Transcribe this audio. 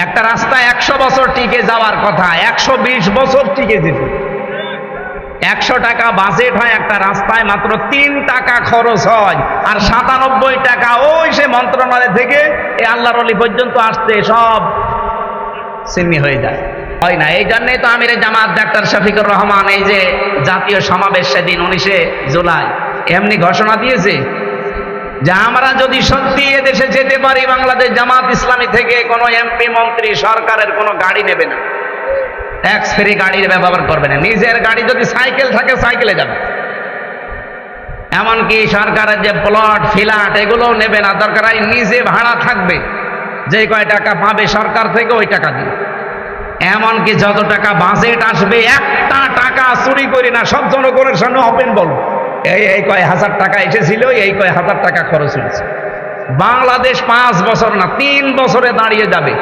একটা রাস্তা 100 বছর টিকে যাওয়ার কথা 120 বছর টিকে যেত। 100 টাকা বাজেট হয় একটা রাস্তায়, মাত্র 3 টাকা খরচ হয়, আর 97 টাকা ওই সে মন্ত্রণালয় থেকে এই আল্লাহর ওলি পর্যন্ত আসতে সব সিন্নি হয়ে যায়, হয় না। এই জন্যই তো আমিরে জামাত ডাক্তার শফিকুর রহমান এই যে জাতীয় সমাবেশ সেদিন 19শে জুলাই এমনি ঘোষণা দিয়েছে যে আমরা যদি সত্যি এদেশে যেতে পারি, বাংলাদেশ জামাত ইসলামী থেকে কোনো এমপি মন্ত্রী সরকারের কোনো গাড়ি নেবে না, ট্যাক্স ফ্রি গাড়ির ব্যবহার করবে না, নিজের গাড়ি যদি সাইকেল থাকে সাইকেলে যাবে, এমনকি সরকারের যে প্লট ফ্ল্যাট এগুলোও নেবে না, দরকার হয় নিজে ভাড়া থাকবে, যে কয় টাকা পাবে সরকার থেকে ওই টাকা দিয়ে। এমনকি যত টাকা বাজেট আসবে একটা টাকা চুরি করি না, সব জনগণের সামনে ওপেন বলবো এই কয় হাজার টাকা এসেছিল, এই কয় হাজার টাকা খরচ হয়েছে। বাংলাদেশ 5 বছর না 3 বছরে দাঁড়িয়ে যাবে।